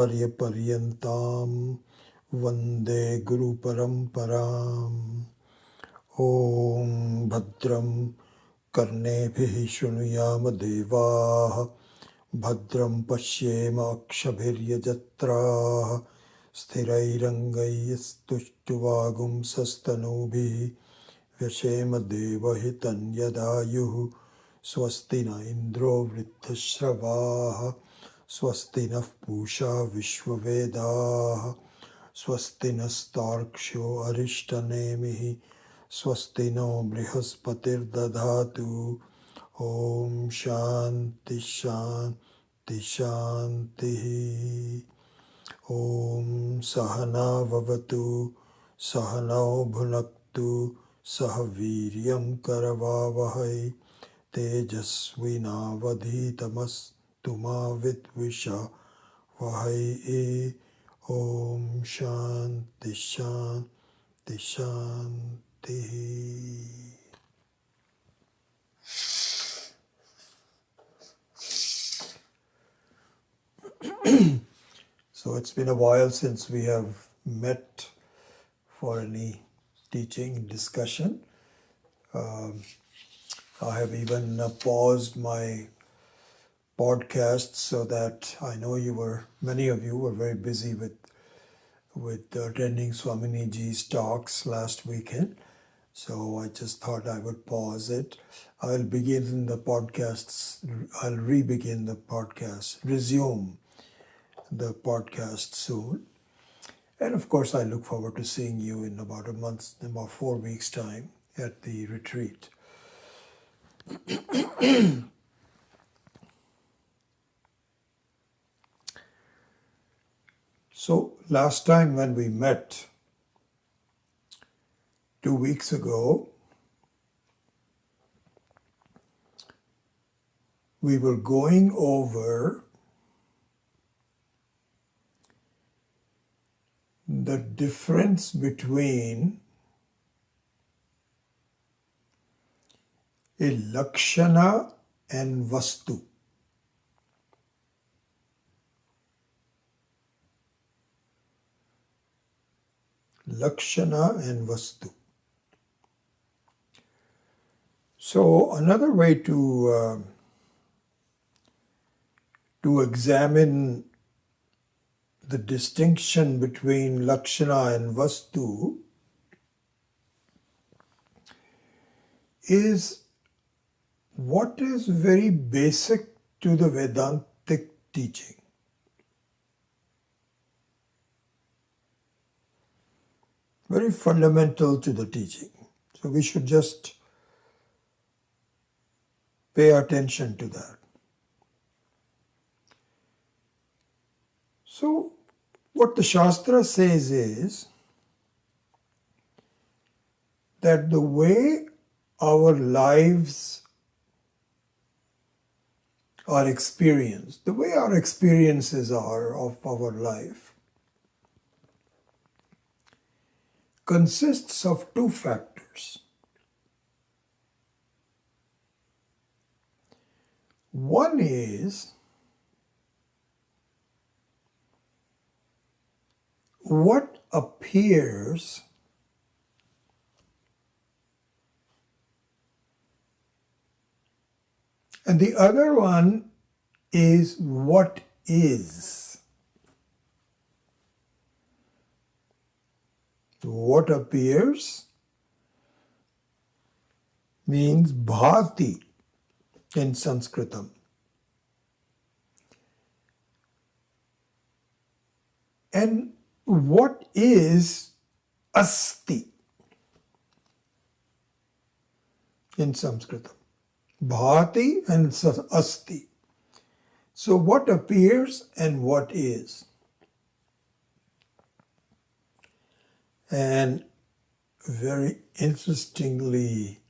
पर्यन्तां वन्दे गुरुपरम्पराम्। ॐ भद्रं कर्णेभिः शृणुयाम देवाः, भद्रं पश्येम अक्षभिर्यजत्राः, स्थिरैरङ्गैस्तुष्टुवागुंसस्तनूभिः व्यशेम देवहितं यदायुः। स्वस्ति न इन्द्रो वृद्धश्रवाः, स्वस्ति नः पूषा विश्ववेदाः, स्वस्ति नस्तार्क्ष्यो अरिष्टनेमिः, स्वस्ति नो बृहस्पतिर्दधातु। ॐ शान्ति शान्ति शान्तिः। ॐ सहना भवतु, सहनौ भुनक्तु, सह वीर्यं करवावहै, तेजस्विनावधीतमस्तु मा विद्विषावहै। ॐ शान्ति शान्ति शान्तिः। So it's been a while since we have met for any teaching discussion. I have even paused my podcasts so that I know many of you were very busy with attending Swaminiji's talks last weekend. So I just thought I would pause it. I'll re-begin the podcast, resume the podcast soon. And of course, I look forward to seeing you in about 4 weeks' time at the retreat. So last time when we met 2 weeks ago, we were going over the difference between a lakshana and vastu. Lakshana and vastu. So another way to examine the distinction between lakshana and vastu is what is very basic to the Vedantic teaching. Very fundamental to the teaching. So we should just pay attention to that. So what the Shastra says is that the way our lives are experienced, the way our experiences are of our life, consists of two factors. One is what appears and the other one is what is. What appears means bhati in Sanskritam. And what is asti in Sanskritam. Bhati and asti. So what appears and what is. And very interestingly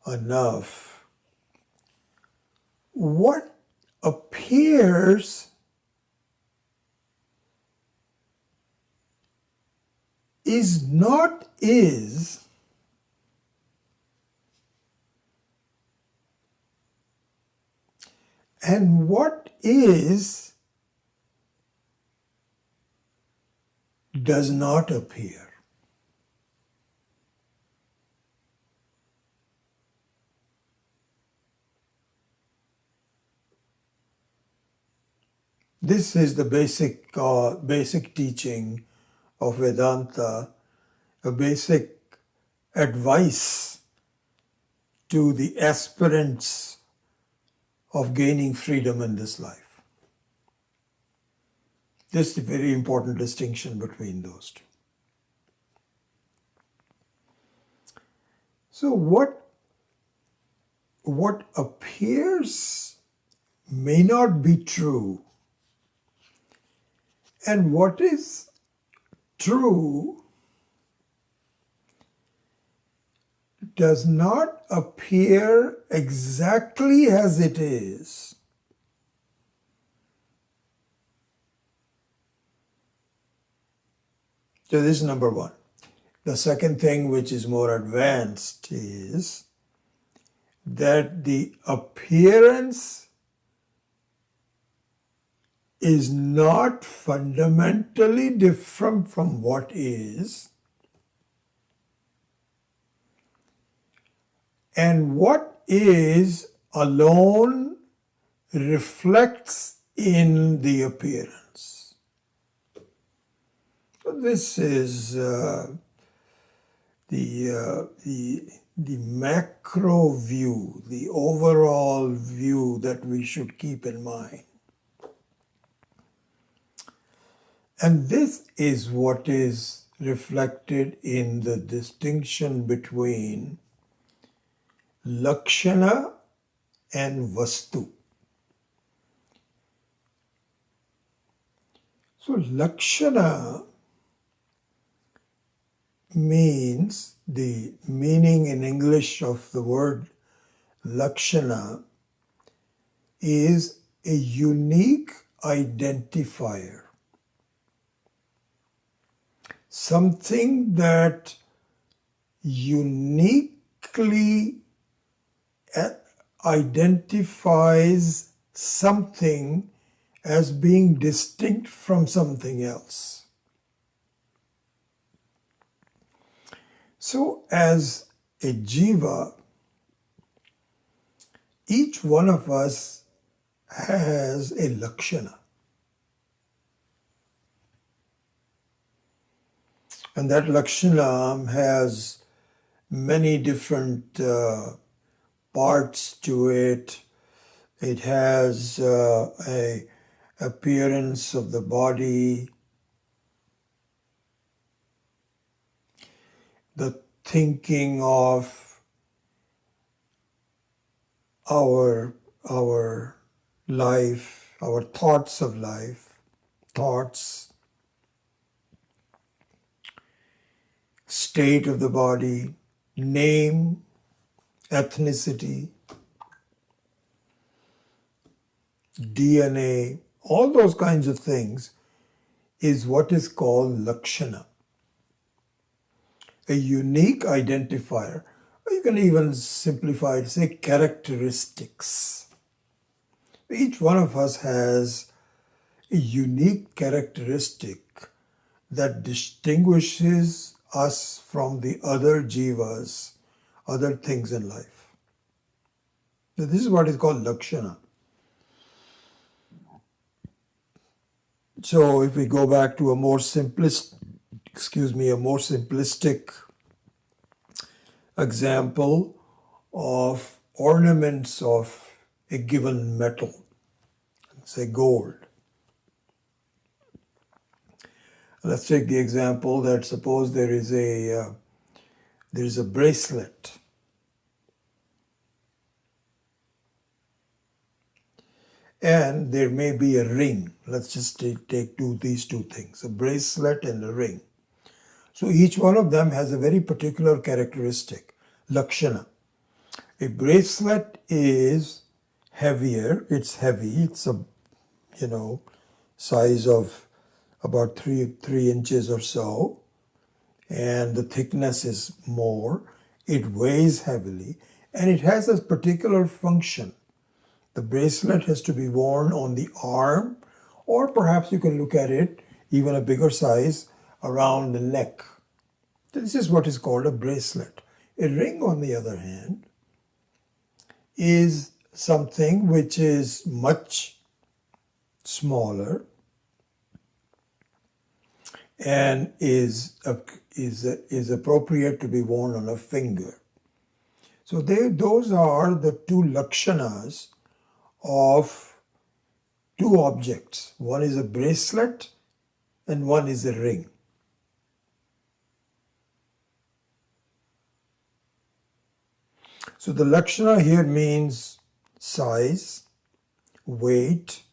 enough, what appears is not is, and what is does not appear. This is the basic teaching of Vedanta, a basic advice to the aspirants of gaining freedom in this life. This is a very important distinction between those two. So what appears may not be true, and what is true does not appear exactly as it is. So this is number one. The second thing, which is more advanced, is that the appearance is not fundamentally different from what is, and what is alone reflects in the appearance. So this is the macro view, the overall view that we should keep in mind. And this is what is reflected in the distinction between Lakshana and Vastu. So Lakshana means, the meaning in English of the word Lakshana is a unique identifier. Something that uniquely identifies something as being distinct from something else. So as a jiva, each one of us has a lakshana. And that lakshana has many different parts to it. It has a appearance of the body, the thinking of our life, our thoughts of life, thoughts, state of the body, name, ethnicity, DNA, all those kinds of things is what is called lakshana, a unique identifier. You can even simplify it, say characteristics. Each one of us has a unique characteristic that distinguishes us from the other jivas, other things in life. So this is what is called lakshana. So if we go back to a more simplistic example of ornaments of a given metal, say gold. Let's take the example that suppose there is a bracelet. And there may be a ring. Let's just take these two things, a bracelet and a ring. So each one of them has a very particular characteristic, lakshana. A bracelet is heavier, it's heavy, it's a size of about 3 inches or so, and the thickness is more, it weighs heavily, and it has a particular function. The bracelet has to be worn on the arm, or perhaps you can look at it, even a bigger size, around the neck. This is what is called a bracelet. A ring, on the other hand, is something which is much smaller and is appropriate to be worn on a finger. So those are the two lakshanas of two objects. One is a bracelet and one is a ring. So the lakshana here means size, weight,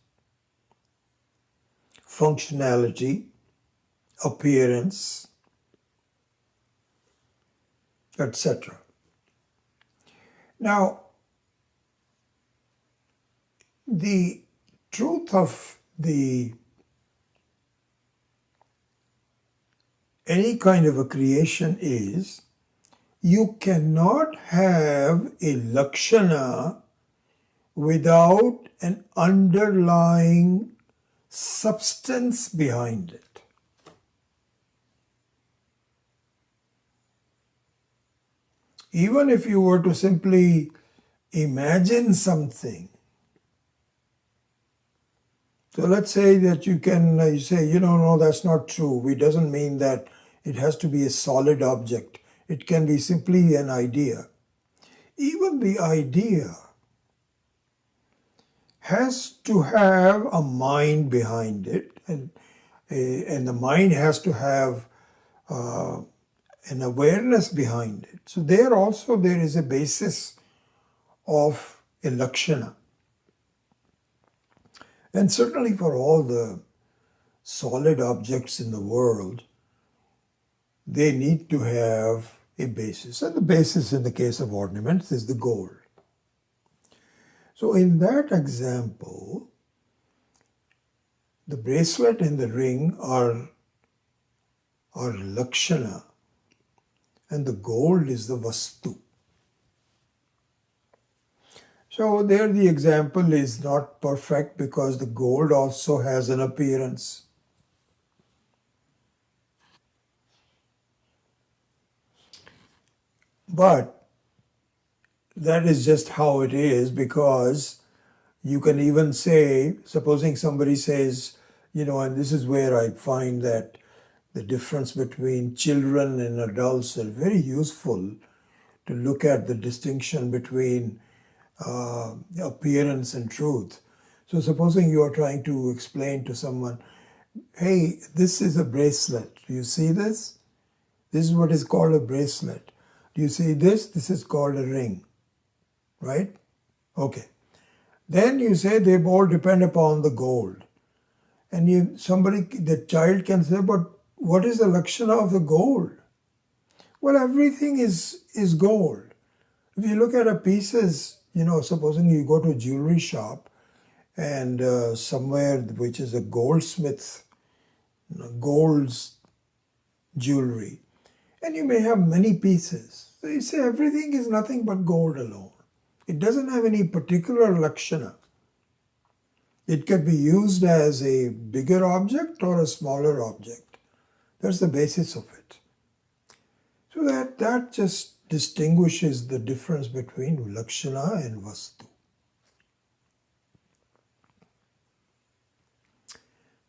functionality, appearance, etc. Now, the truth of any kind of a creation is you cannot have a lakshana without an underlying substance behind it. Even if you were to simply imagine something, so let's say that you say, no, that's not true. It doesn't mean that it has to be a solid object. It can be simply an idea. Even the idea has to have a mind behind it, and the mind has to have an awareness behind it. So there is a basis of a lakshana. And certainly for all the solid objects in the world, they need to have a basis. And the basis in the case of ornaments is the gold. So in that example, the bracelet and the ring are lakshana, and the gold is the vastu. So there the example is not perfect because the gold also has an appearance. But that is just how it is, because you can even say, supposing somebody says, and this is where I find that the difference between children and adults are very useful to look at the distinction between appearance and truth. So supposing you are trying to explain to someone, hey, this is a bracelet. Do you see this? This is what is called a bracelet. Do you see this? This is called a ring. Right? Okay. Then you say they all depend upon the gold. And the child can say, but what is the lakshana of the gold? Well, everything is gold. If you look at a pieces, supposing you go to a jewelry shop and somewhere which is a goldsmith, gold's jewelry, and you may have many pieces. So you say everything is nothing but gold alone. It doesn't have any particular lakshana. It can be used as a bigger object or a smaller object. That's the basis of it. So that just distinguishes the difference between lakshana and vastu.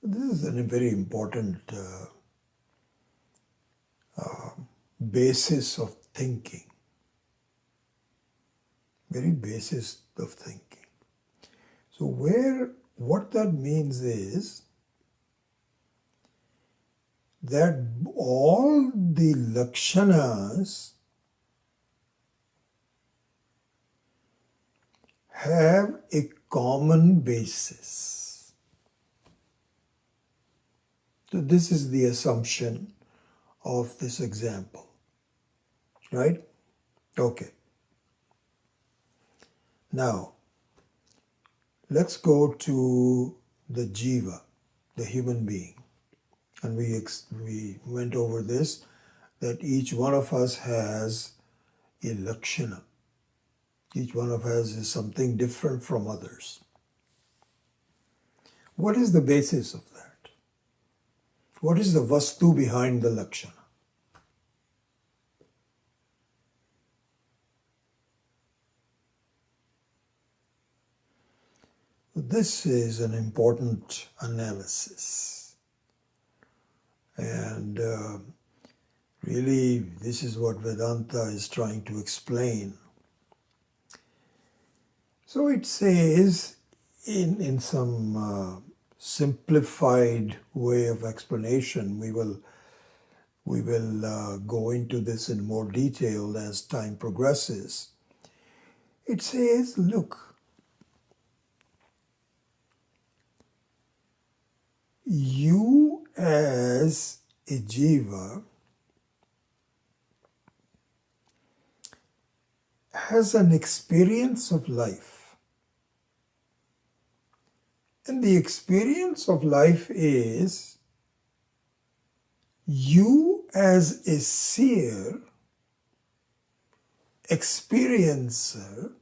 This is a very important basis of thinking. Very basis of thinking. So what that means is that all the lakshanas have a common basis. So this is the assumption of this example, right? Okay. Now, let's go to the jiva, the human being. And we went over this, that each one of us has a lakshana. Each one of us is something different from others. What is the basis of that? What is the vastu behind the lakshana? This is an important analysis, and really this is what Vedanta is trying to explain. So it says in some simplified way of explanation, we will go into this in more detail as time progresses. It says, look, you as a jiva has an experience of life. And the experience of life is you as a seer, experiencer,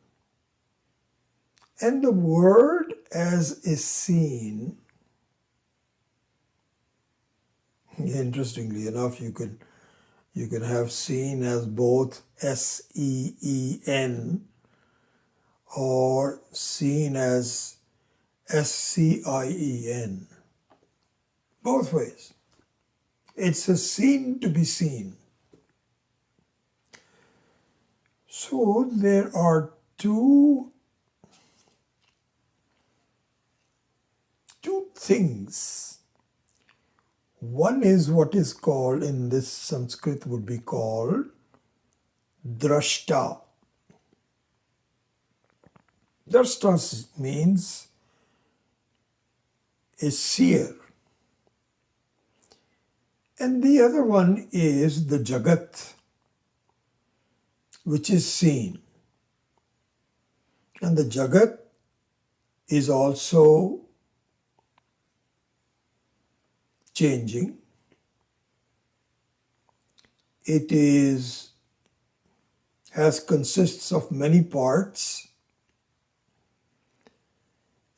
and the world as a scene. Interestingly enough, you can have seen as both S-E-E-N or seen as S-C-I-E-N. Both ways. It's a scene to be seen. So there are two things. One is what is called, in this Sanskrit would be called drashta. Drashta means a seer. And the other one is the jagat, which is seen. And the jagat is also changing. It consists of many parts,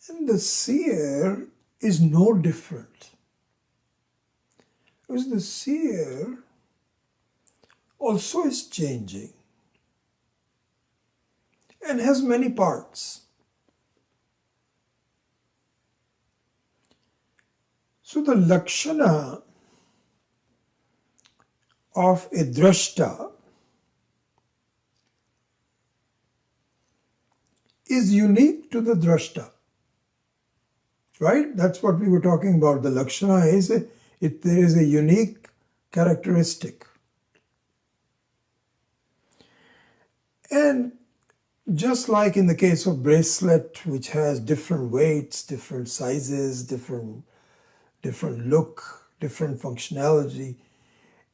and the seer is no different. Because the seer also is changing and has many parts. So the lakshana of a drashta is unique to the drashta, right? That's what we were talking about. The lakshana is there is a unique characteristic. And just like in the case of bracelet, which has different weights, different sizes, different look, different functionality,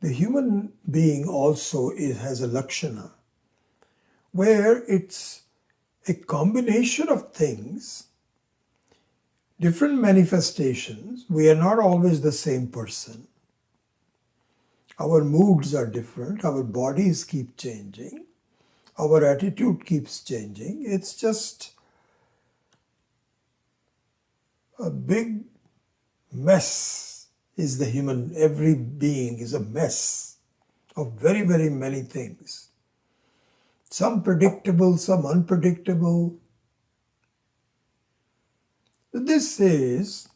the human being also has a lakshana, where it's a combination of things, different manifestations. We are not always the same person. Our moods are different. Our bodies keep changing. Our attitude keeps changing. It's just a big mess is the human. Every being is a mess of very, very many things. Some predictable, some unpredictable. This is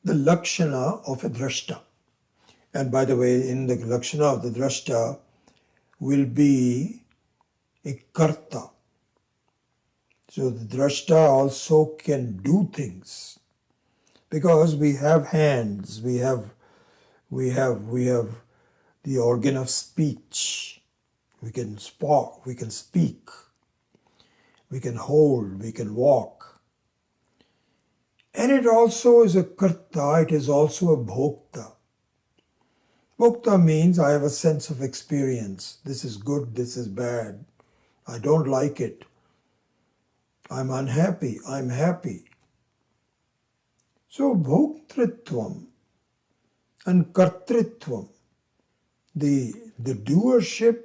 the lakshana of a drashta. And by the way, in the lakshana of the drashta will be a karta. So the drashta also can do things, because we have hands, we have the organ of speech. We can speak, we can hold, we can walk. And it also is a karta, it is also a bhokta. Bhokta means I have a sense of experience. This is good, this is bad. I don't like it. I'm unhappy, I'm happy. So bhoktritvam and kartritvam, the doership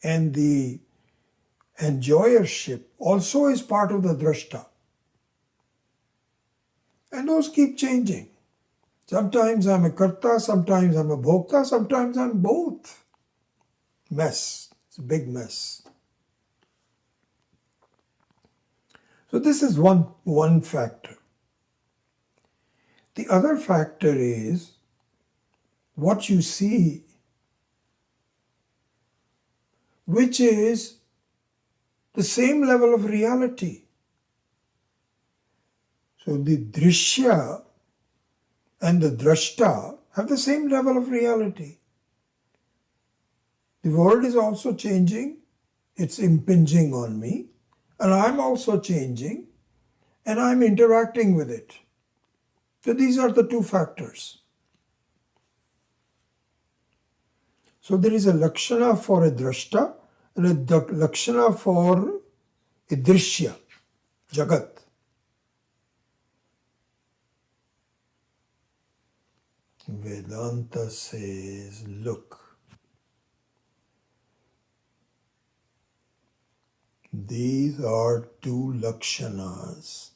and the enjoyership also is part of the drashta. And those keep changing. Sometimes I'm a karta, sometimes I'm a bhokta, sometimes I'm both. Mess. It's a big mess. So this is one factor. The other factor is what you see, which is the same level of reality. So the drishya and the drashta have the same level of reality. The world is also changing, it's impinging on me, and I'm also changing, and I'm interacting with it. So these are the two factors. So there is a lakshana for a drashta and a lakshana for a drishya, jagat. Vedanta says, look, these are two lakshanas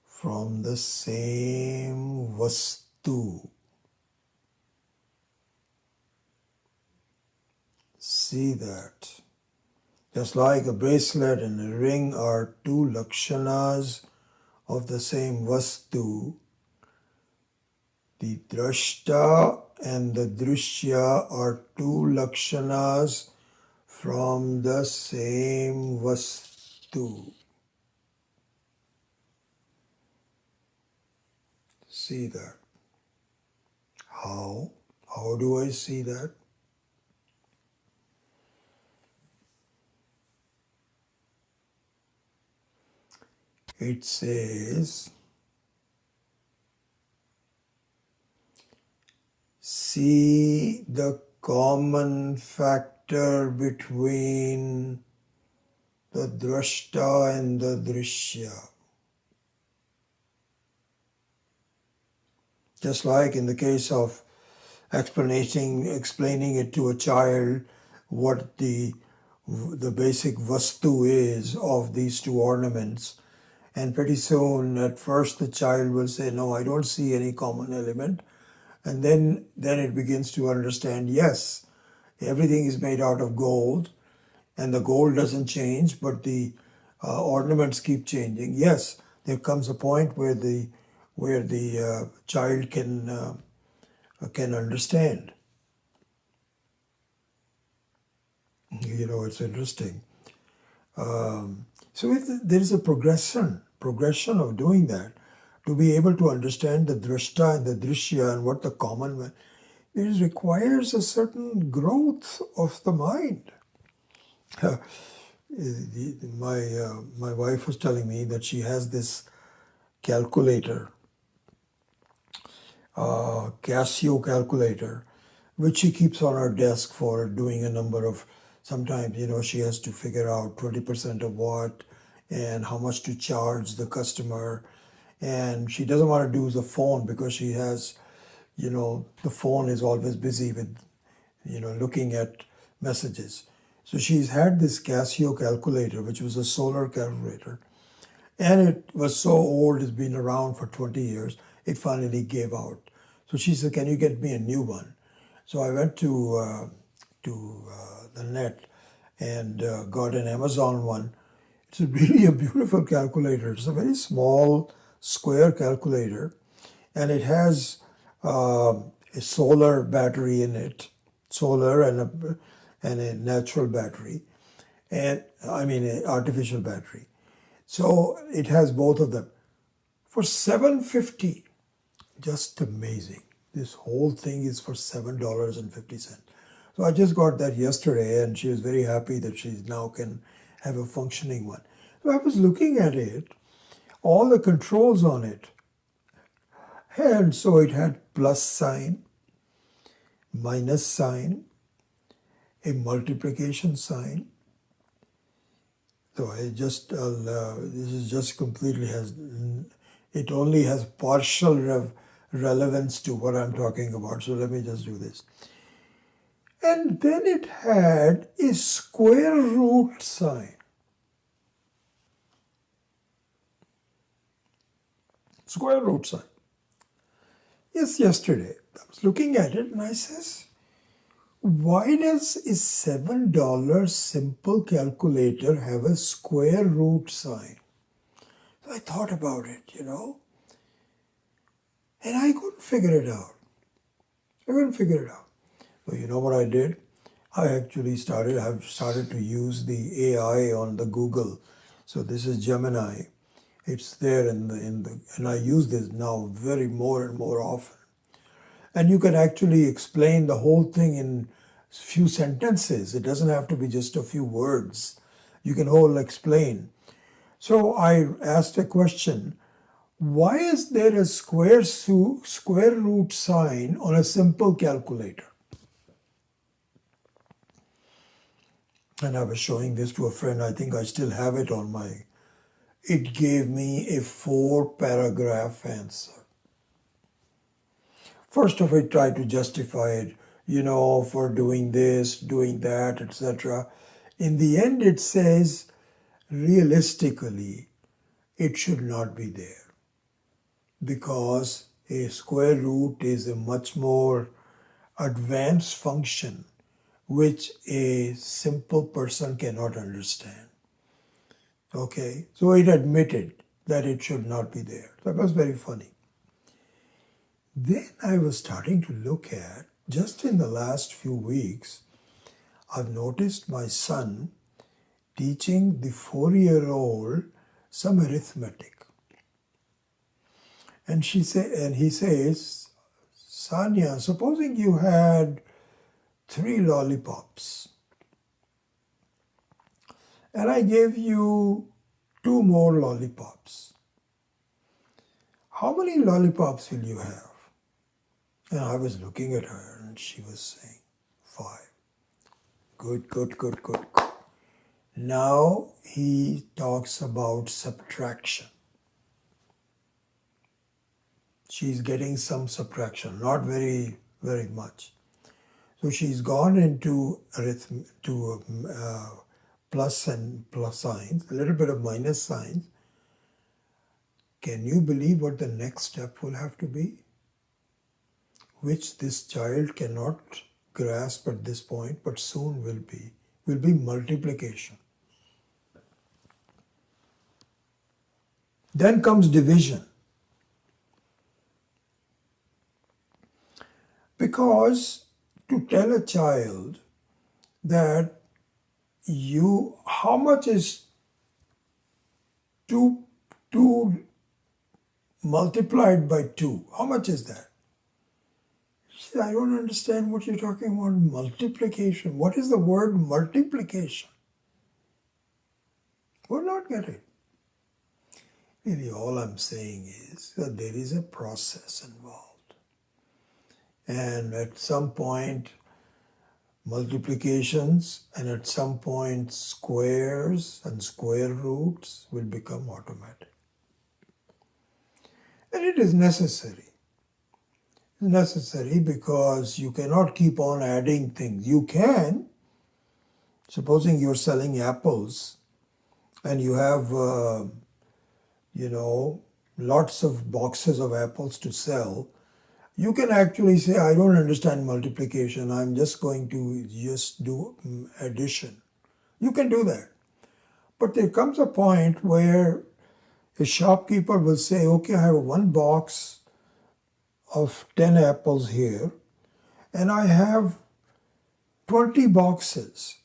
from the same vastu. See that. Just like a bracelet and a ring are two lakshanas of the same vastu, the drashta and the drishya are two lakshanas from the same vastu. See that. How? How do I see that? It says, see the common factor between the drashta and the drishya. Just like in the case of explaining it to a child what the basic vastu is of these two ornaments. And pretty soon, at first, the child will say, no, I don't see any common element. And then it begins to understand, yes, everything is made out of gold, and the gold doesn't change, but the ornaments keep changing. Yes, there comes a point where the child can understand. It's interesting. So there is a progression of doing that, to be able to understand the drashta and the drishya and what the common, it requires a certain growth of the mind. My wife was telling me that she has this calculator, Casio calculator, which she keeps on her desk for doing a number of, sometimes, she has to figure out 20% of what and how much to charge the customer. And she doesn't want to do the phone because she has, the phone is always busy with, looking at messages. So she's had this Casio calculator, which was a solar calculator. And it was so old, it's been around for 20 years, it finally gave out. So she said, can you get me a new one? So I went to the net and got an Amazon one. It's really a beautiful calculator. It's a very small square calculator, and it has a solar battery in it, solar and a natural battery, and I mean an artificial battery. So it has both of them for $7.50. Just amazing. This whole thing is for $7.50. So I just got that yesterday, and she was very happy that she now can have a functioning one. So I was looking at it, all the controls on it. And so it had plus sign, minus sign, a multiplication sign. So this is just completely it only has partial relevance to what I'm talking about. So let me just do this. And then it had a square root sign. Square root sign. Yes, yesterday. I was looking at it and I says, why does a $7 simple calculator have a square root sign? So I thought about it, and I couldn't figure it out. So you know what I did? I've started to use the AI on the Google. So this is Gemini. It's there and I use this now very more and more often. And you can actually explain the whole thing in few sentences. It doesn't have to be just a few words. You can whole explain. So I asked a question. Why is there a square root sign on a simple calculator? And I was showing this to a friend. I think I still have it on my. It gave me a 4-paragraph answer. First of it, tried to justify it, for doing this, doing that, etc. In the end, it says, realistically, it should not be there because a square root is a much more advanced function which a simple person cannot understand. Okay, so it admitted that it should not be there. That was very funny. Then I was starting to look at, just in the last few weeks, I've noticed my son teaching the 4-year-old some arithmetic. And he says, Sanya, supposing you had 3 lollipops, and I gave you 2 more lollipops. How many lollipops will you have? And I was looking at her and she was saying, 5. Good. Now he talks about subtraction. She's getting some subtraction, not very, very much. So she's gone into plus and plus signs, a little bit of minus signs. Can you believe what the next step will have to be? Which this child cannot grasp at this point, but soon will be multiplication. Then comes division. Because to tell a child that how much is 2 multiplied by 2, how much is that? She said, I don't understand what you're talking about, multiplication. What is the word multiplication? Will not get it. Really, all I'm saying is that there is a process involved. And at some point, multiplications, and at some point, squares and square roots will become automatic. And it is necessary. Necessary because you cannot keep on adding things. You can, supposing you're selling apples and you have, lots of boxes of apples to sell, you can actually say, I don't understand multiplication. I'm just going to do addition. You can do that. But there comes a point where a shopkeeper will say, okay, I have one box of 10 apples here, and I have 20 boxes.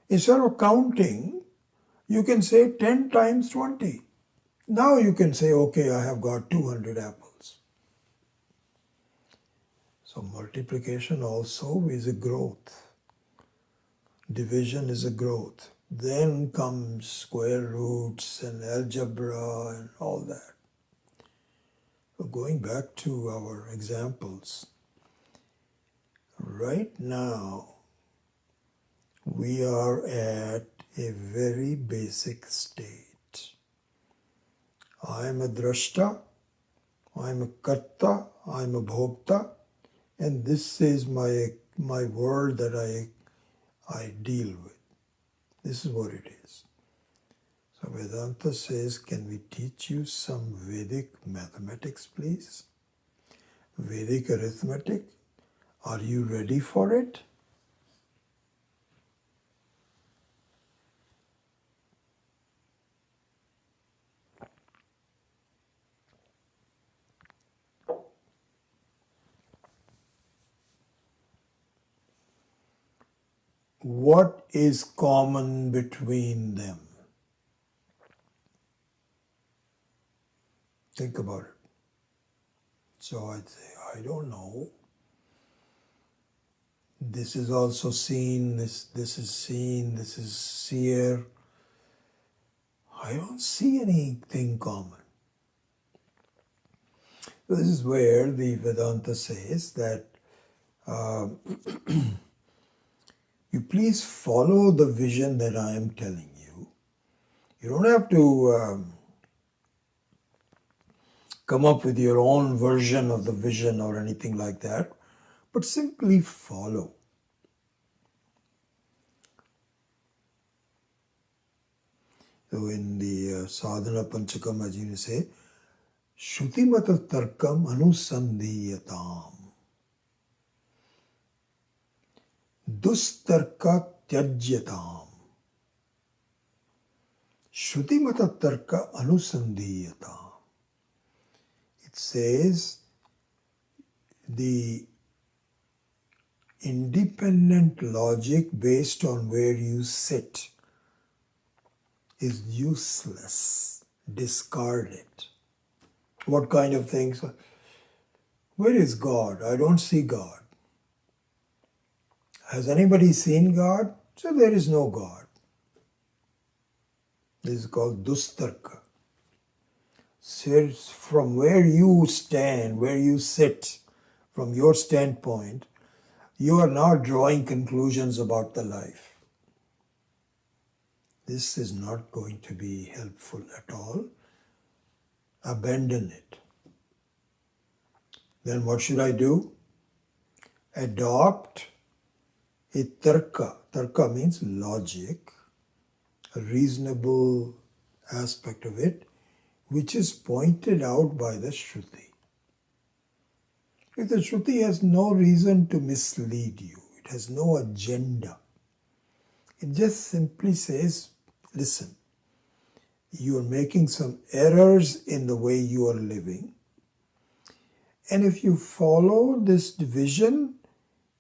Instead of counting, you can say 10 times 20. Now you can say, okay, I have got 200 apples. So multiplication also is a growth. Division is a growth. Then comes square roots and algebra and all that. So going back to our examples, right now we are at a very basic state. I am a drashta, I am a karta, I am a bhokta, and this is my world that I deal with. This is what it is. So Vedanta says, can we teach you some Vedic mathematics, please? Vedic arithmetic. Are you ready for it? What is common between them? Think about it. So I'd say, I don't know. This is also seen, this is seen, this is seer. I don't see anything common. This is where the Vedanta says that you please follow the vision that I am telling you. You don't have to come up with your own version of the vision or anything like that, but simply follow. So in the Sadhana Panchakam, as you say, Shrutimata Tarkam Anusandhiyatam Dustarka Tyajyatam Shrutimata Tarka Anusandhiyatam. It says the independent logic based on where you sit is useless. Discard it. What kind of things? Where is God? I don't see God. Has anybody seen God? So there is no God. This is called dustarka. So from where you stand, where you sit, from your standpoint, you are now drawing conclusions about the life. This is not going to be helpful at all. Abandon it. Then what should I do? Adopt a tarka. Tarka means logic, a reasonable aspect of it, which is pointed out by the Shruti. If the Shruti has no reason to mislead you, it has no agenda. It just simply says, listen, you are making some errors in the way you are living. And if you follow this division,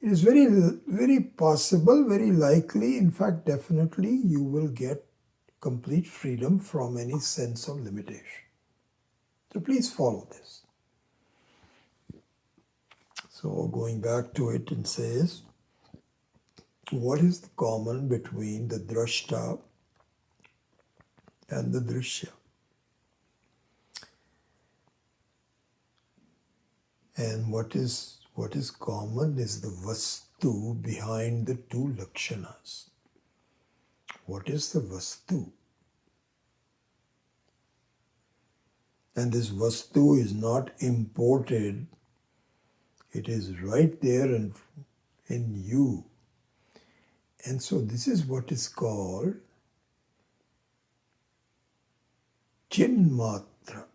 it is very, very possible, very likely, in fact, definitely, you will get complete freedom from any sense of limitation. So please follow this. So going back to it, it says, what is the common between the drashta and the drishya? And what is common is the vastu behind the two lakshanas. What is the vastu? And this vastu is not imported. It is right there in you. And so this is what is called chinmatra.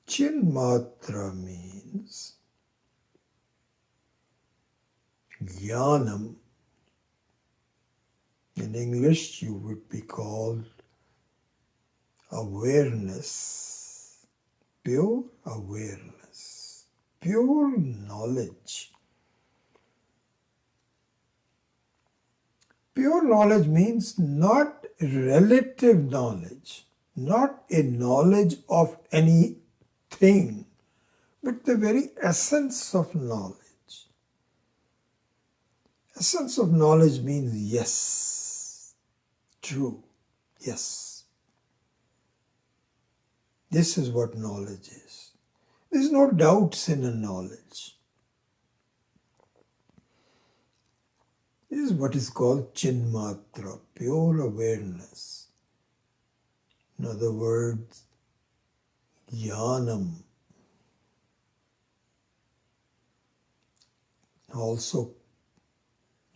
Chinmatra means jnanam. In English, you would be called awareness, pure awareness, pure knowledge. Pure knowledge means not relative knowledge, not a knowledge of anything, but the very essence of knowledge. Essence of knowledge means yes, true, yes. This is what knowledge is. There's no doubts in a knowledge. This is what is called chinmatra, pure awareness. In other words, jnanam. Also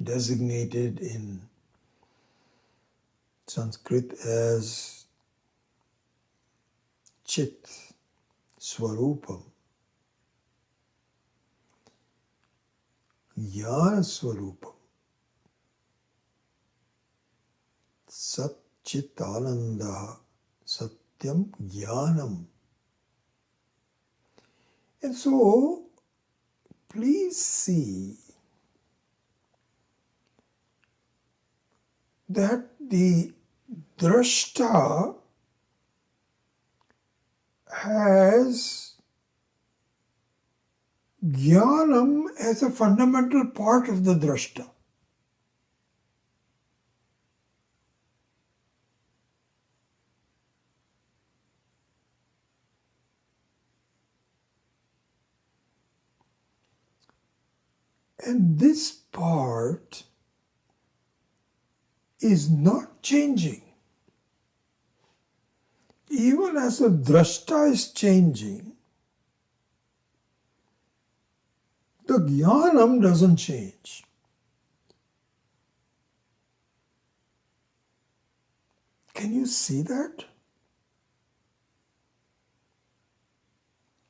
designated in Sanskrit as chit, Swarupam. Jnana Swarupam. Sat Chit Ananda. Satyam Jnanam. And so, please see that the drashta has jnanam as a fundamental part of the drashta. And this part is not changing. Even as the drashta is changing, the jnanam doesn't change. Can you see that?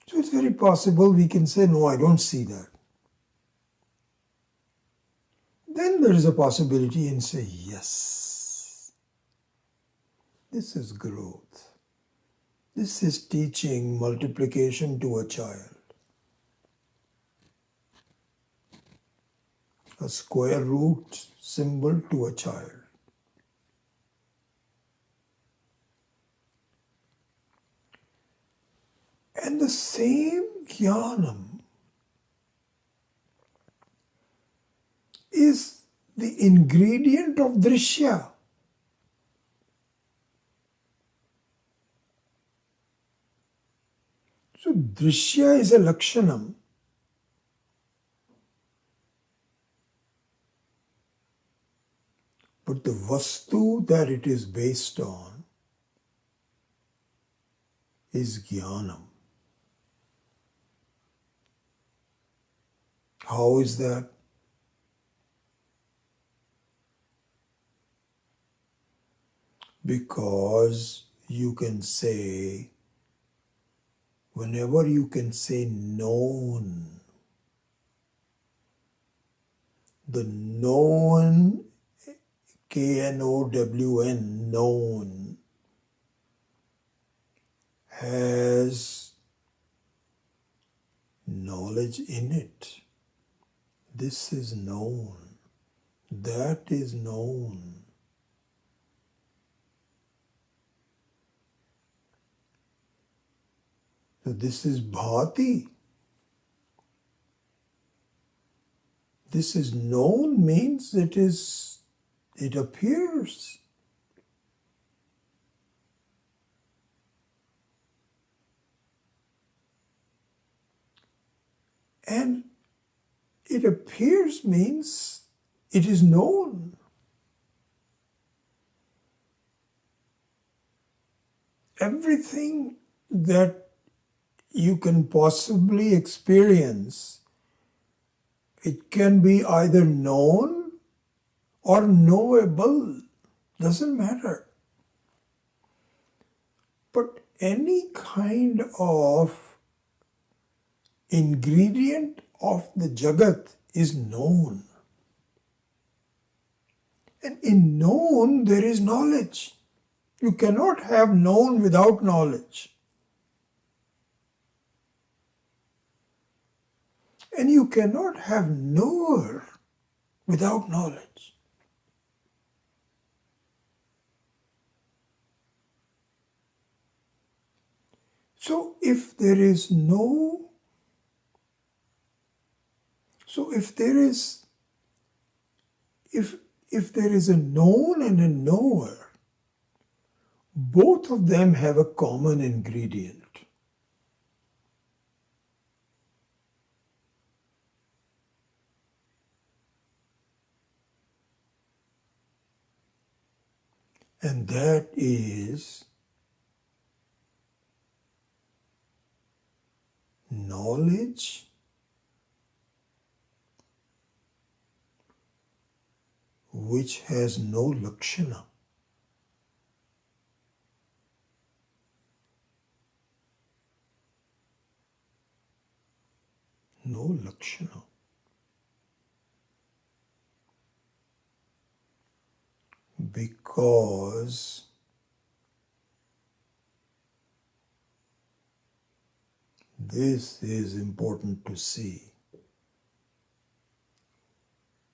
So it's very possible we can say, no, I don't see that. Then there is a possibility and say, yes, this is growth. This is teaching multiplication to a child. A square root symbol to a child. And the same jnanam is the ingredient of drishya. So drishya is a lakshanam. But the vastu that it is based on is jnanam. How is that? Because you can say, whenever you can say known, the known, K-N-O-W-N, known, has knowledge in it. This is known. That is known. So this is bhati. This is known means it appears. And it appears means it is known. Everything that you can possibly experience, it can be either known or knowable. Doesn't matter. But any kind of ingredient of the Jagat is known. And in known there is knowledge. You cannot have known without knowledge. And you cannot have knower without knowledge. So if there is a known and a knower, both of them have a common ingredient. And that is knowledge which has no lakshana. no lakshana. Because this is important to see.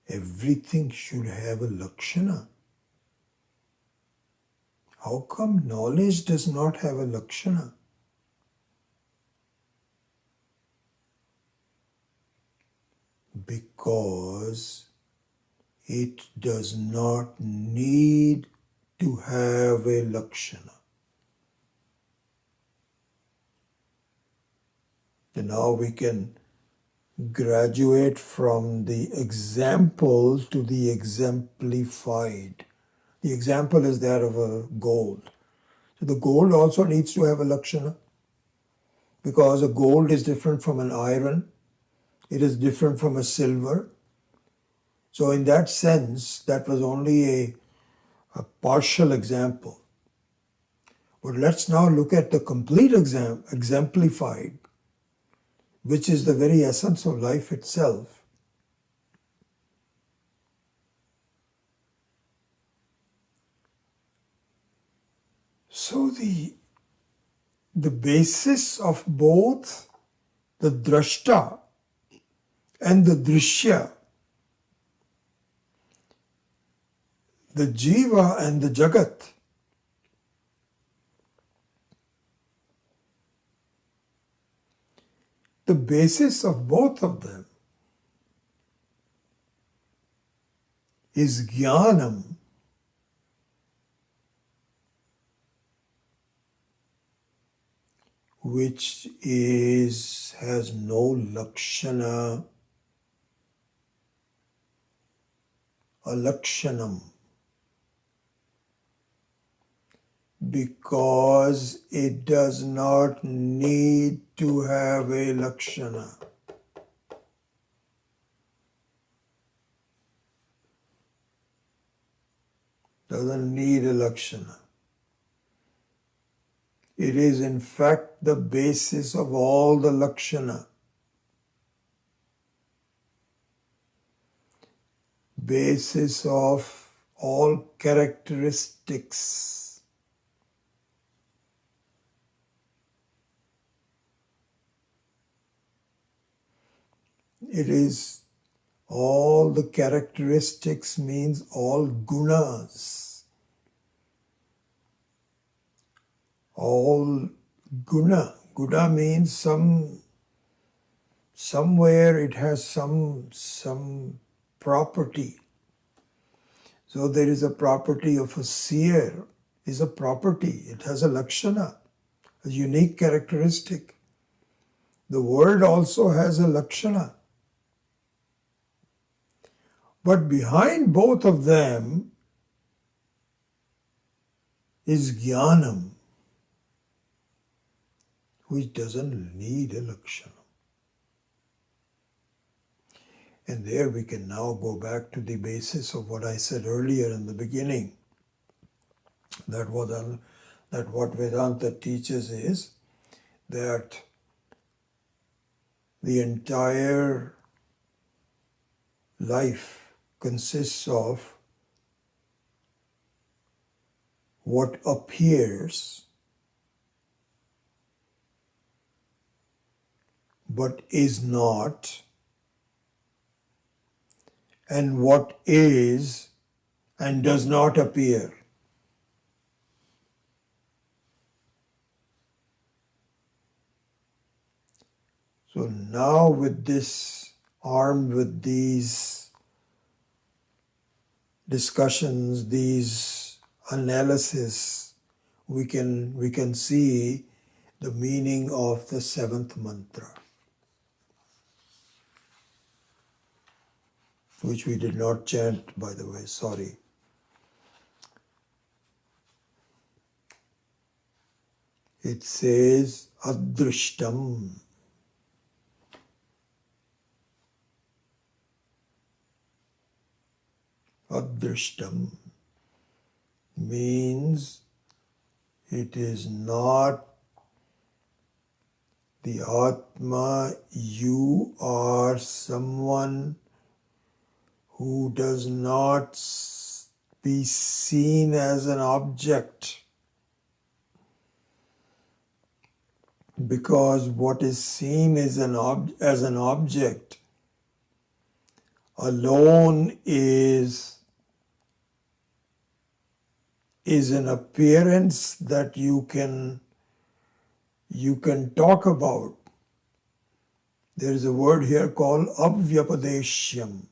Everything should have a lakshana. How come knowledge does not have a lakshana? Because it does not need to have a lakshana. And now we can graduate from the example to the exemplified. The example is that of a gold. So the gold also needs to have a lakshana, because a gold is different from an iron. It is different from a silver. So in that sense, that was only a partial example. But let's now look at the complete exemplified, which is the very essence of life itself. So the basis of both the drashta and the drishya, the jiva and the jagat, the basis of both of them is jnanam, which has no lakshana, alakshanam, because it does not need to have a lakshana. Doesn't need a lakshana. It is in fact the basis of all the lakshana. Basis of all characteristics. It is all the characteristics, means all gunas. All guna. Guna means somewhere it has some property. So there is a property of a seer, is a property. It has a lakshana, a unique characteristic. The word also has a lakshana. But behind both of them is jnanam, which doesn't need a lakshana. And there we can now go back to the basis of what I said earlier in the beginning, that what Vedanta teaches is that the entire life consists of what appears but is not, and what is and does not appear. So now with this, armed with these discussions, these analysis, we can see the meaning of the seventh mantra, which we did not chant, by the way, sorry. It says adrishtam. Adrishtam means it is not The Atma, you are someone who does not be seen as an object, because what is seen as an object alone is an appearance that you can talk about. There is a word here called avyapadeshyam.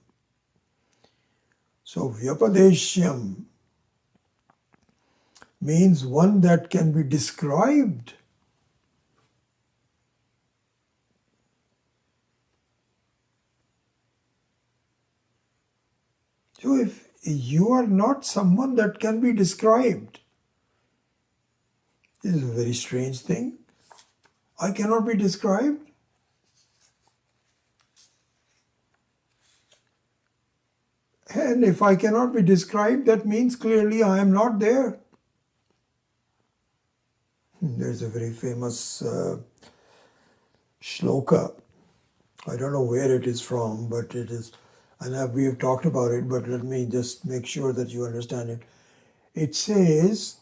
So vyapadeshyam means one that can be described. So if you are not someone that can be described, this is a very strange thing. I cannot be described. And if I cannot be described, that means clearly I am not there. There's a very famous shloka. I don't know where it is from, but it is, and we have talked about it, but let me just make sure that you understand it. It says,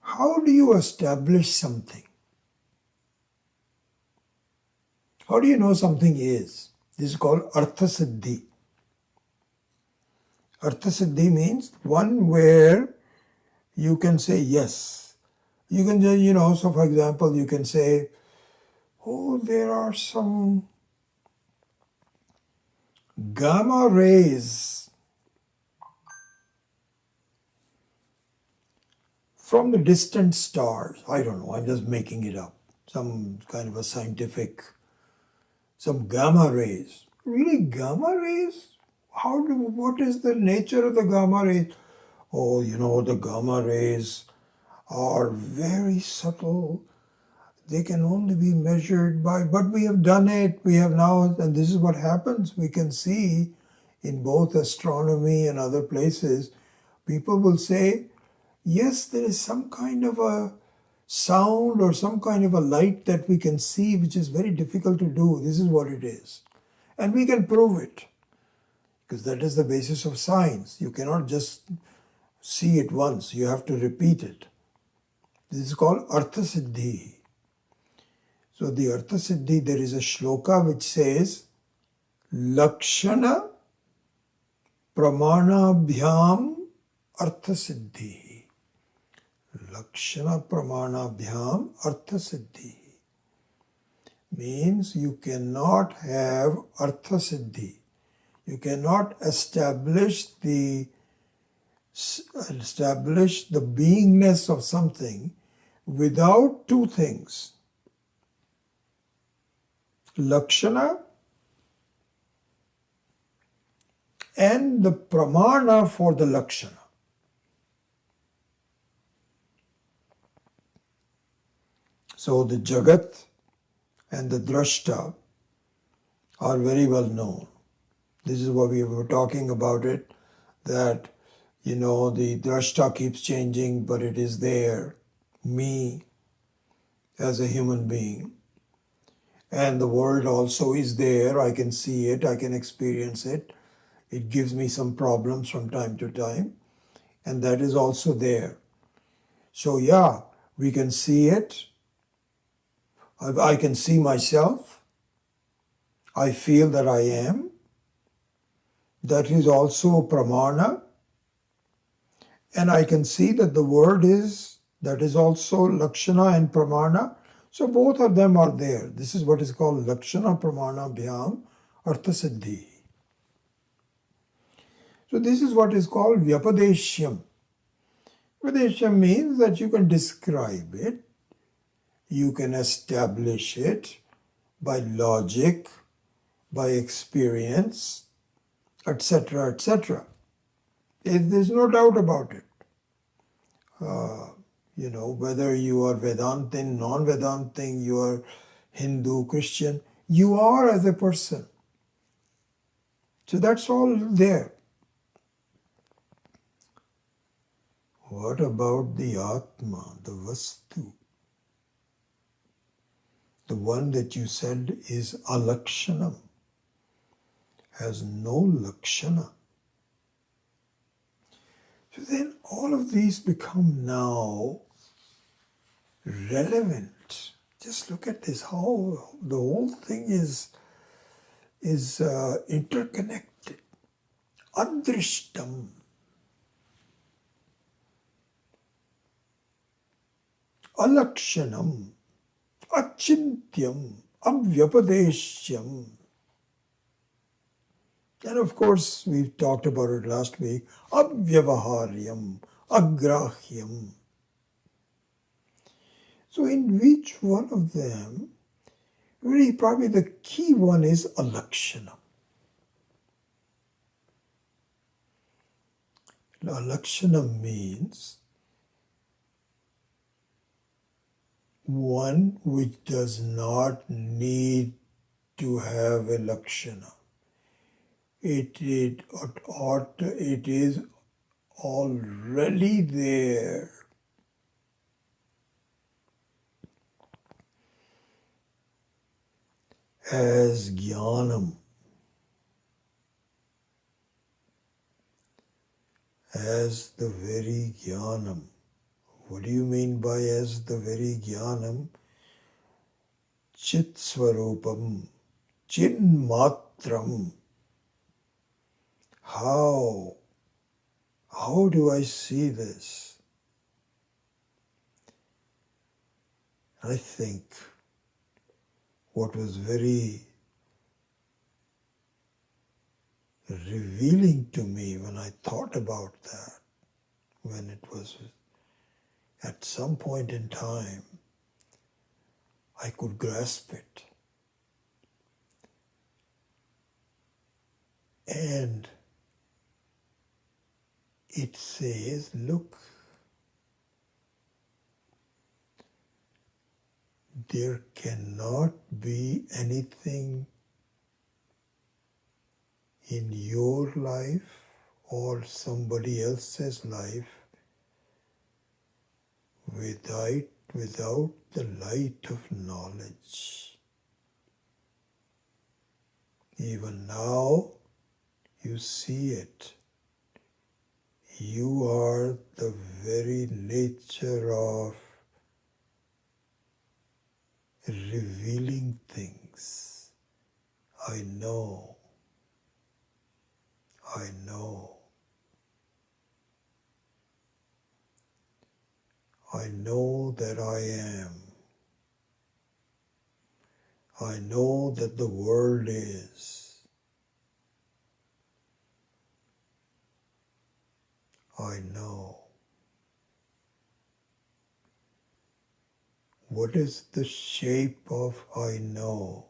how do you establish something? How do you know something is? This is called Artha Siddhi. Artha Siddhi means one where you can say yes. You can just, so for example, you can say, oh, there are some gamma rays from the distant stars. I don't know, I'm just making it up. Some kind of a scientific, some gamma rays. Really, gamma rays? What is the nature of the gamma rays? Oh, the gamma rays are very subtle. They can only be measured by, but we have done it. We have now, and this is what happens. We can see in both astronomy and other places, people will say, yes, there is some kind of a sound or some kind of a light that we can see, which is very difficult to do. This is what it is. And we can prove it, because that is the basis of science. You cannot just see it once. You have to repeat it. This is called Artha Siddhi. So the Artha Siddhi, there is a shloka which says, Lakshana Pramanabhyam Artha Siddhi. Lakshana Pramanabhyam Artha Siddhi. Means you cannot have Artha Siddhi. You cannot establish the beingness of something without two things. Lakshana and the pramana for the lakshana. So the Jagat and the Drashta are very well known. This is what we were talking about it, that, the Drashta keeps changing, but it is there, me as a human being. And the world also is there. I can see it, I can experience it. It gives me some problems from time to time. And that is also there. So yeah, we can see it. I can see myself. I feel that I am. That is also pramana. And I can see that the world that is also lakshana and pramana. So both of them are there. This is what is called Lakshana Pramana Bhyam Artha Siddhi. So this is what is called Vyapadeshyam. Vyapadeshyam means that you can describe it, you can establish it by logic, by experience, etc., etc. There's no doubt about it. Whether you are Vedantin, non-Vedantin, you are Hindu, Christian, you are as a person. So that's all there. What about the Atma, the Vastu? one that you said is alakshanam, has no lakshana. So then all of these become now relevant. Just look at this, how the whole thing is interconnected. Adrishtam, alakshanam, achintyam, avyapadeshyam. And of course, we talked about it last week, avyavaharyam, agrahyam. So in which one of them, really probably the key one is alakshana. Alakshana means one which does not need to have a lakshana. It is already there. As jnanam, as the very jnanam. What do you mean by as the very jnanam? Chit swarupam, chinmatram. How do I see this? I think what was very revealing to me when I thought about that, when it was at some point in time, I could grasp it. And it says, look, there cannot be anything in your life or somebody else's life without the light of knowledge. Even now, you see it. You are the very nature of revealing things. I know. I know. I know that I am. I know that the world is. I know. What is the shape of I know?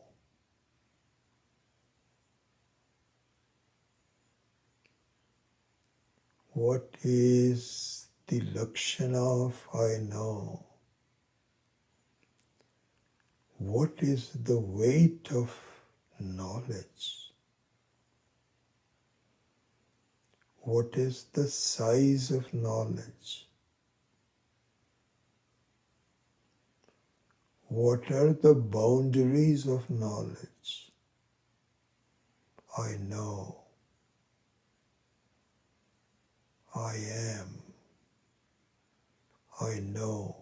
What is the lakshana of I know? What is the weight of knowledge? What is the size of knowledge? What are the boundaries of knowledge? I know. I am. I know.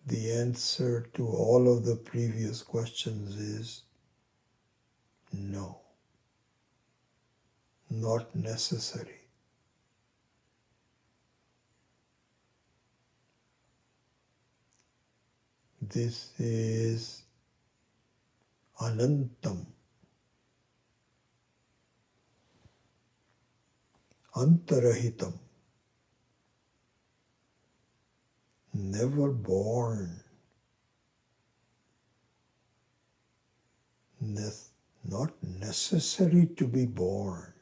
The answer to all of the previous questions is no. Not necessary. This is anantam, antarahitam, never born, not necessary to be born.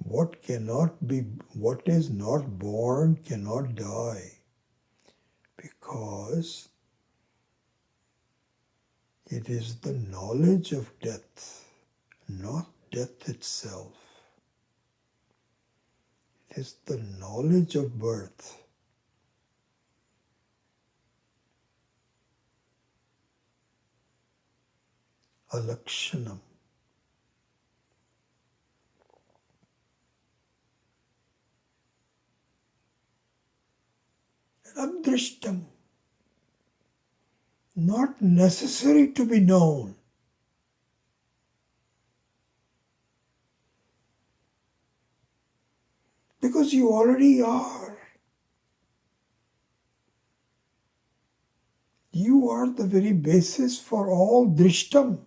What is not born cannot die, because it is the knowledge of death, not death itself. is the knowledge of birth. Alakshanam. Adrishtam. Not necessary to be known. Because you already are. You are the very basis for all drishtam.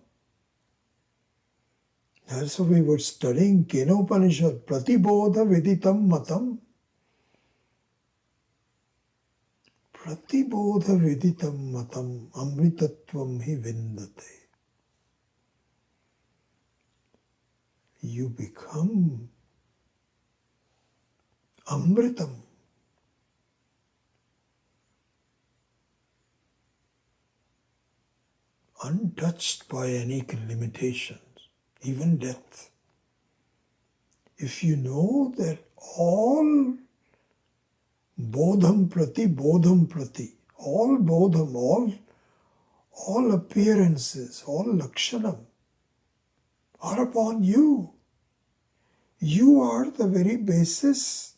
That's why we were studying Kenopanishad, Pratibodha Viditam Matam. Pratibodha Viditam Matam Amritatvam hi Vindate. You become Amritam. Untouched by any limitations, even death. If you know that all bodham prati, all bodham, all appearances, all lakshanam are upon you. You are the very basis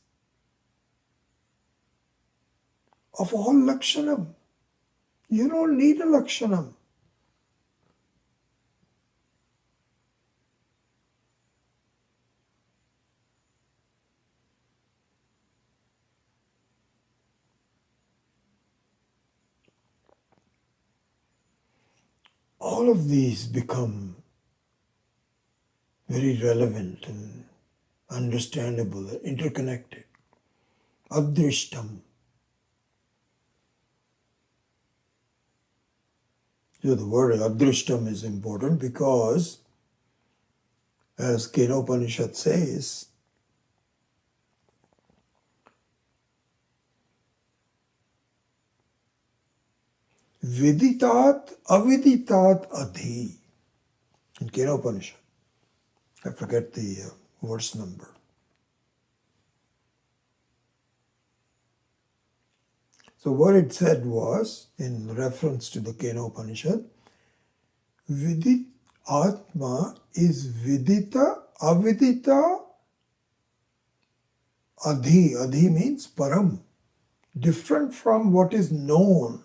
of all lakshanam. You don't need a lakshanam. All of these become very relevant and understandable, interconnected. Adrishtam. So the word adrishtam is important because, as Kenopanishad says, Viditat aviditat adhi. In Kenopanishad. I forget the verse number. So what it said was, in reference to the Kenopanishad, Vidit Atma is Vidita Avidita Adhi. Adhi means Param. Different from what is known.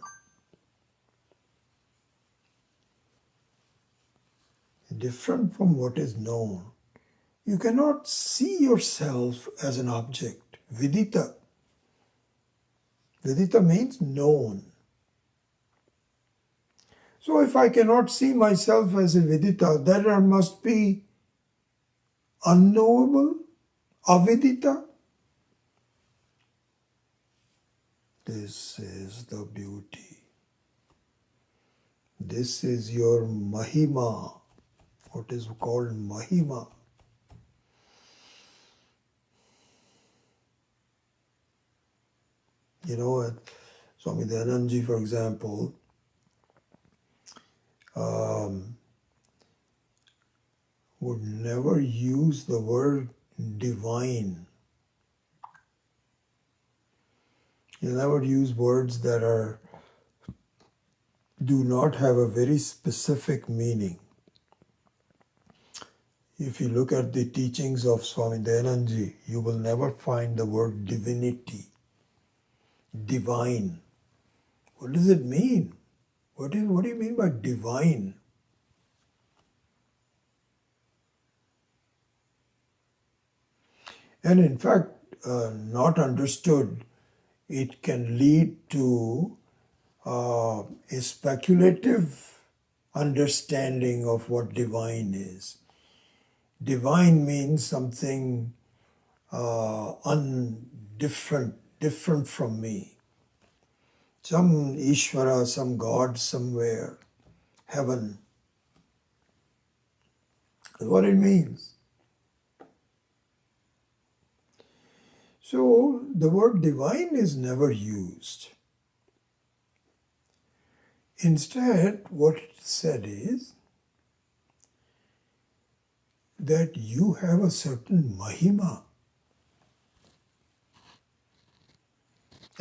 Different from what is known. You cannot see yourself as an object. Vidita. Vidita means known. So if I cannot see myself as a Vidita, then I must be unknowable, Avidita. This is the beauty. This is your Mahima. What is called Mahima. You know, Swami Dayananji, for example, would never use the word divine. He'll never use words that do not have a very specific meaning. If you look at the teachings of Swami Dayananji, you will never find the word divinity, divine. What does it mean? What do you mean by divine? And in fact, not understood, it can lead to a speculative understanding of what divine is. Divine means something different from me. Some Ishvara, some God somewhere, heaven. That's what it means. So the word divine is never used. Instead, what it said is that you have a certain mahima.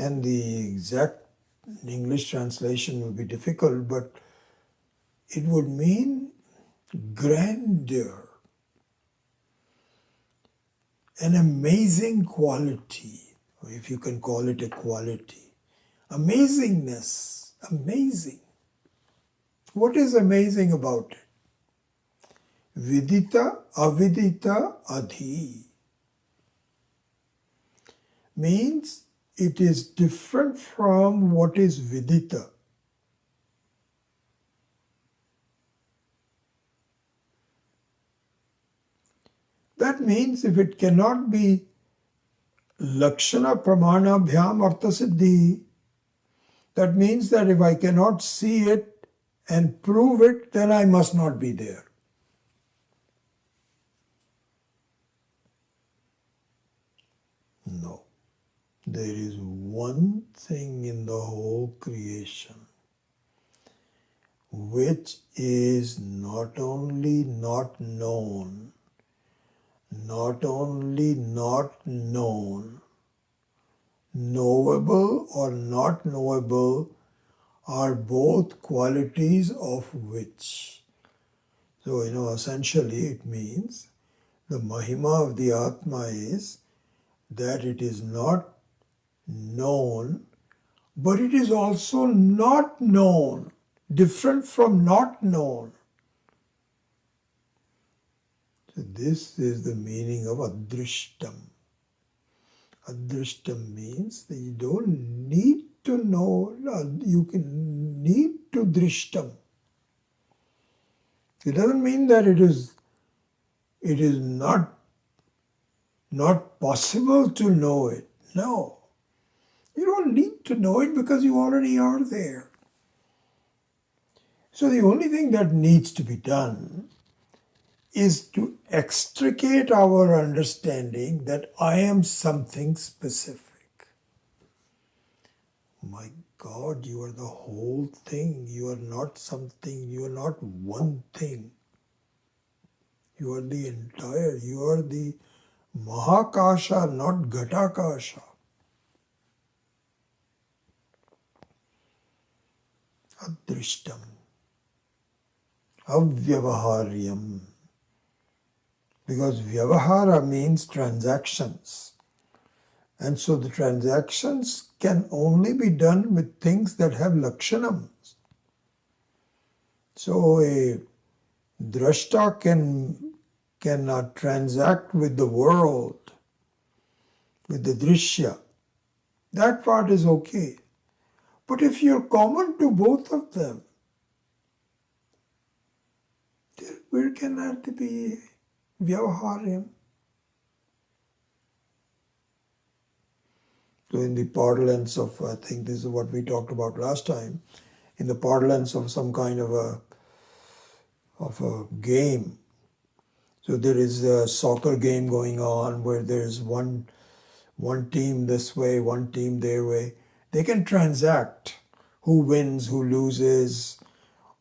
and the exact English translation will be difficult, but it would mean grandeur, an amazing quality, or if you can call it a quality. Amazingness, amazing. What is amazing about it? Vidita, avidita, adhi means it is different from what is vidita. That means if it cannot be lakshana pramana bhyam artha siddhi, that means that if I cannot see it and prove it, then I must not be there. No. There is one thing in the whole creation which is not only not known, knowable or not knowable are both qualities of which. So, essentially it means the Mahima of the Atma is that it is not known, but it is also not known, different from not known. So this is the meaning of adrishtam. Adrishtam means that you don't need to know, you can need to drishtam. It doesn't mean that it is not possible to know it. No. You don't need to know it because you already are there. So the only thing that needs to be done is to extricate our understanding that I am something specific. My God, you are the whole thing. You are not something. You are not one thing. You are the entire. You are the Mahakasha, not Ghatakasha. Adrishtam. Avyavaharyam. Because vyavahara means transactions. And so the transactions can only be done with things that have lakshanams. So a drashta cannot transact with the world, with the drishya. That part is okay. But if you're common to both of them, where can that be vyavaharyam? So in the parlance of, I think this is what we talked about last time, in the parlance of some kind of a game. So there is a soccer game going on where there's one team this way, one team their way. They can transact who wins, who loses,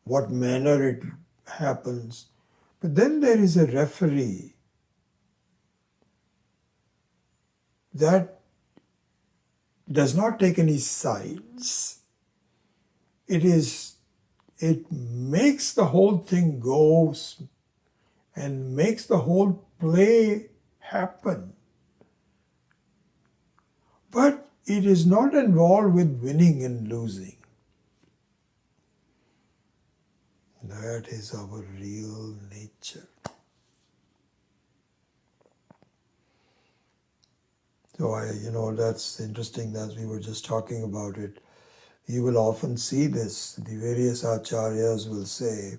what manner it happens. But then there is a referee that does not take any sides. It makes the whole thing go and makes the whole play happen. But it is not involved with winning and losing. That is our real nature. So that's interesting as we were just talking about it. You will often see this. The various acharyas will say,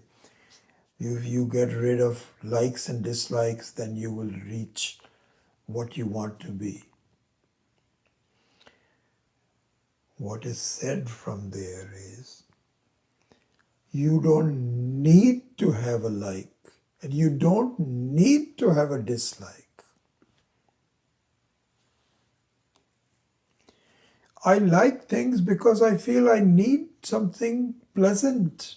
if you get rid of likes and dislikes, then you will reach what you want to be. What is said from there is, you don't need to have a like, and you don't need to have a dislike. I like things because I feel I need something pleasant,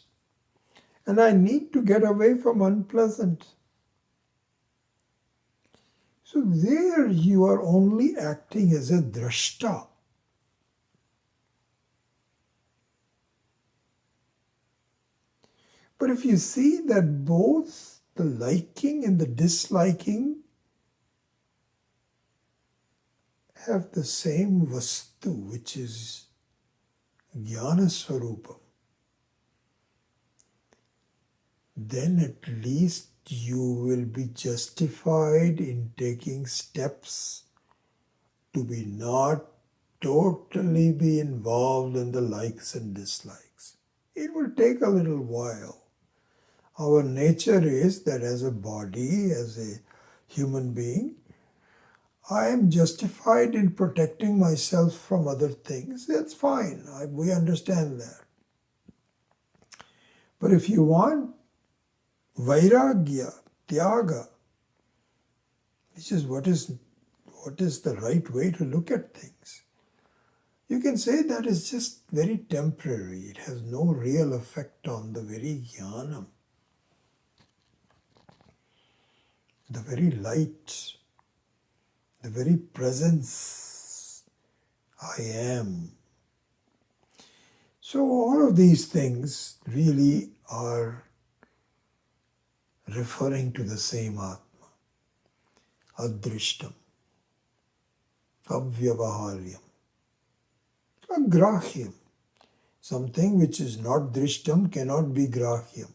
and I need to get away from unpleasant. So there you are only acting as a drashta. But if you see that both the liking and the disliking have the same vastu, which is jnana swarupam, then at least you will be justified in taking steps to be not totally be involved in the likes and dislikes. It will take a little while. Our nature is that as a body, as a human being, I am justified in protecting myself from other things. That's fine. We understand that. But if you want vairagya, tyaga, which is what is the right way to look at things, you can say that is just very temporary. It has no real effect on the very jnanam, the very light, the very presence I am. So all of these things really are referring to the same Atma, adrishtam, avyavaharyam, agrahyam. Something which is not drishtam cannot be grahyam.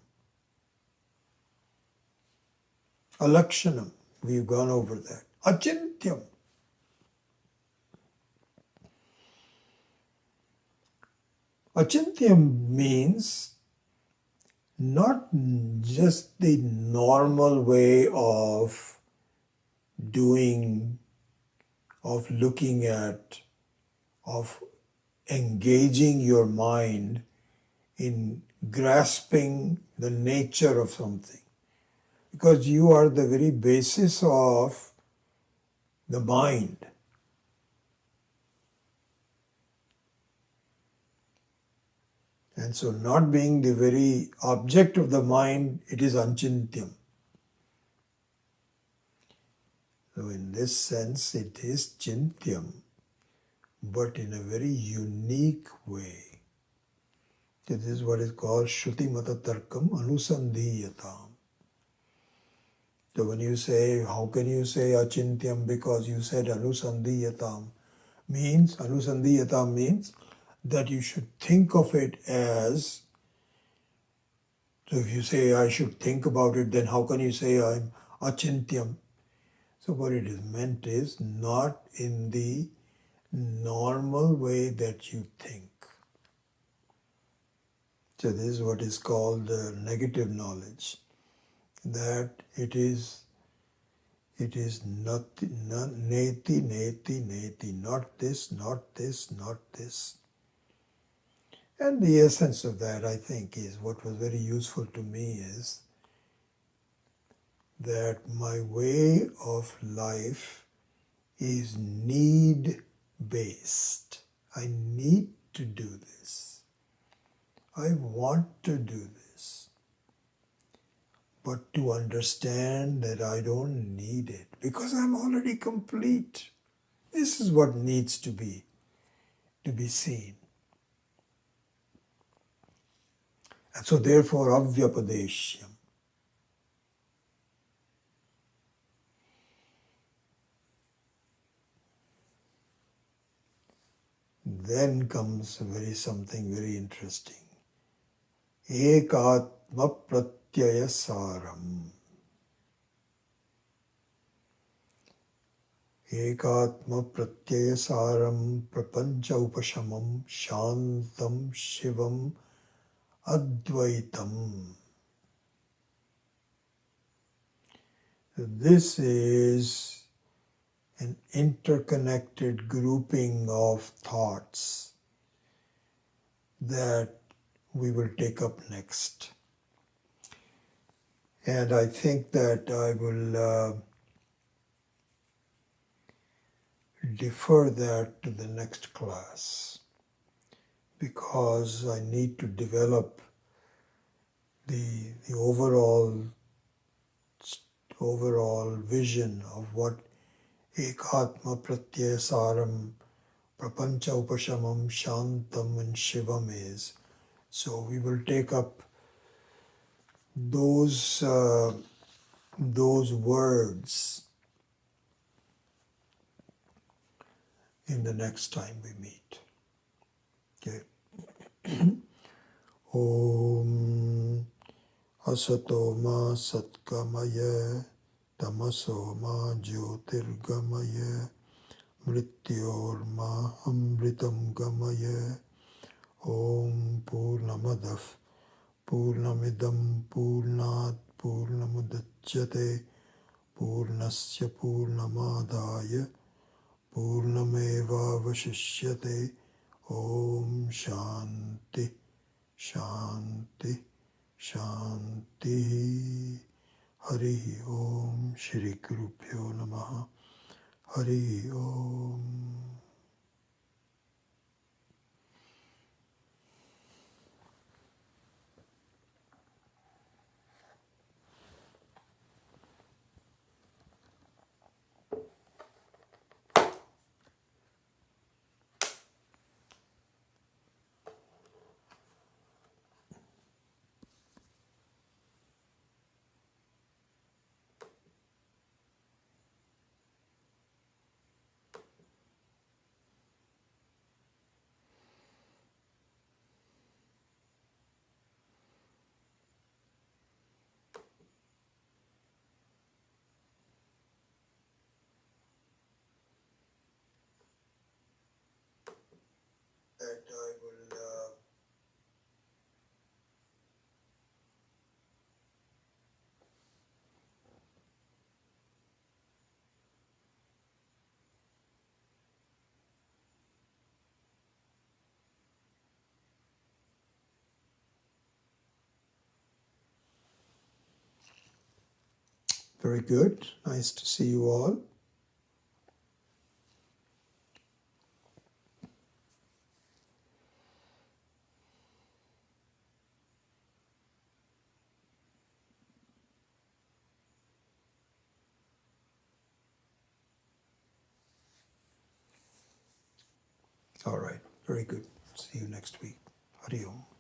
Alakshanam, we've gone over that. Achintyam. Achintyam means not just the normal way of doing, of looking at, of engaging your mind in grasping the nature of something. Because you are the very basis of the mind. And so not being the very object of the mind, it is anchintyam. So in this sense, it is chintyam, but in a very unique way. This is what is called Shruti Mata Tarkam Anusandhiyatam. So when you say, how can you say achintyam because you said anusandhiyatam, anusandhiyatam means that you should think of it as, so if you say I should think about it, then how can you say I'm achintyam? So what it is meant is not in the normal way that you think. So this is what is called negative knowledge, that it is not neti, neti, neti, not this, not this, not this. And the essence of that, I think, is what was very useful to me is that my way of life is need-based. I need to do this. I want to do this. But to understand that I don't need it because I'm already complete. This is what needs to be seen. And so therefore avyapadeshyam. Then comes something very interesting. Ekatma pratyaya saram. Ekatma pratyaya saram prapancha upashamam shantam shivam advaitam. This is an interconnected grouping of thoughts that we will take up next. And I think that I will defer that to the next class because I need to develop the overall vision of what Ekatma Pratyaya Saram, Prapancha Upashamam, Shantam and Shivam is. So we will take up those words in the next time we meet. Okay. Om Asatoma Satkamaya Tamasoma Jyotirgamaya Mrityorma Amritam Gamaya Om Purnamadav Purnamidam Purnat Purnamudachyate Purnasya Purnamadaya Purnameva Vashishyate Om Shanti Shanti Shanti Hari Om Shri Gurubhyo Namaha Hari Om. And I will very good. Nice to see you all. All right, very good. See you next week. Hari Om.